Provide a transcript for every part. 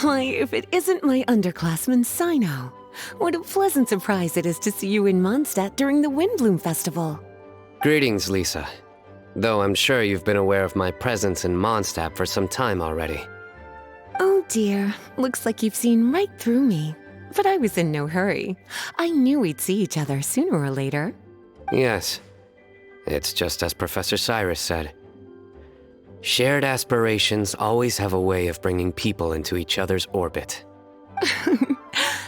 Why, if it isn't my underclassman, Cyno. What a pleasant surprise it is to see you in Mondstadt during the Windblume Festival. Greetings, Lisa. Though I'm sure you've been aware of my presence in Mondstadt for some time already. Oh dear, looks like you've seen right through me. But I was in no hurry. I knew we'd see each other sooner or later. Yes. It's just as Professor Cyrus said. Shared aspirations always have a way of bringing people into each other's orbit.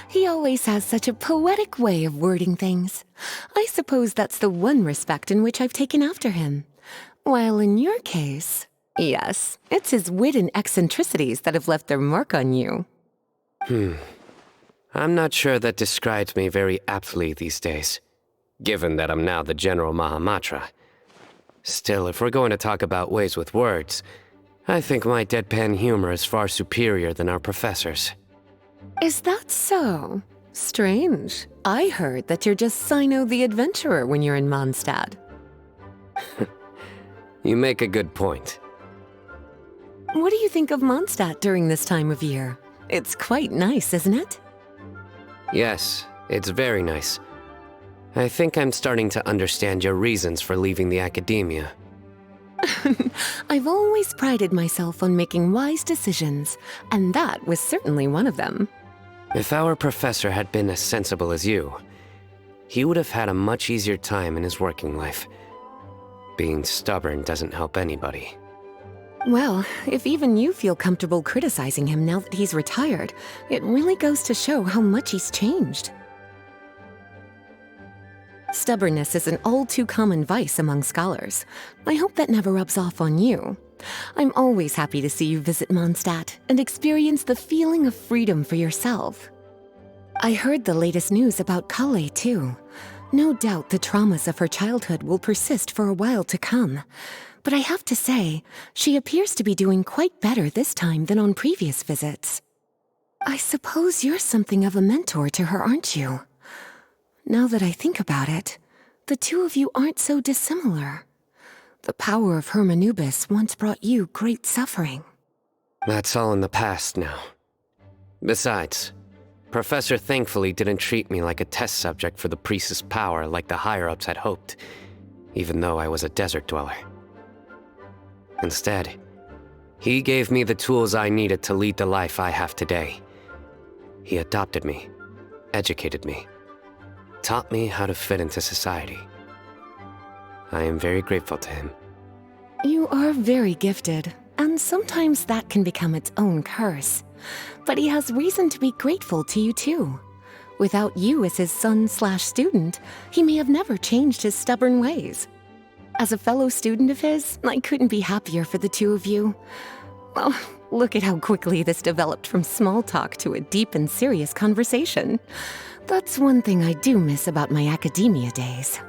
He always has such a poetic way of wording things. I suppose that's the one respect in which I've taken after him. While in your case, yes, it's his wit and eccentricities that have left their mark on you. I'm not sure that describes me very aptly these days, given that I'm now the General Mahamatra. Still, if we're going to talk about ways with words, I think my deadpan humor is far superior than our professor's. Is that so? Strange. I heard that you're just Cyno the Adventurer when you're in Mondstadt. You make a good point. What do you think of Mondstadt during this time of year? It's quite nice, isn't it? Yes, it's very nice. I think I'm starting to understand your reasons for leaving the academia. I've always prided myself on making wise decisions, and that was certainly one of them. If our professor had been as sensible as you, he would have had a much easier time in his working life. Being stubborn doesn't help anybody. Well, if even you feel comfortable criticizing him now that he's retired, it really goes to show how much he's changed. Stubbornness is an all-too-common vice among scholars. I hope that never rubs off on you. I'm always happy to see you visit Mondstadt and experience the feeling of freedom for yourself. I heard the latest news about Collei, too. No doubt the traumas of her childhood will persist for a while to come. But I have to say, she appears to be doing quite better this time than on previous visits. I suppose you're something of a mentor to her, aren't you? Now that I think about it, the two of you aren't so dissimilar. The power of Hermanubis once brought you great suffering. That's all in the past now. Besides, Professor thankfully didn't treat me like a test subject for the priest's power like the higher-ups had hoped, even though I was a desert dweller. Instead, he gave me the tools I needed to lead the life I have today. He adopted me, educated me, taught me how to fit into society. I am very grateful to him. You are very gifted, and sometimes that can become its own curse. But he has reason to be grateful to you too. Without you as his son/student, he may have never changed his stubborn ways. As a fellow student of his, I couldn't be happier for the two of you. Well, look at how quickly this developed from small talk to a deep and serious conversation. That's one thing I do miss about my academia days.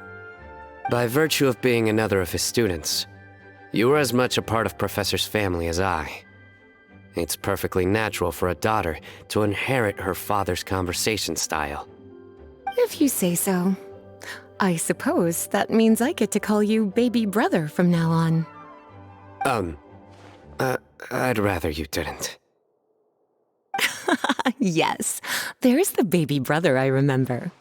By virtue of being another of his students, you are as much a part of Professor's family as I. It's perfectly natural for a daughter to inherit her father's conversation style. If you say so. I suppose that means I get to call you baby brother from now on. I'd rather you didn't. Yes, there's the baby brother I remember.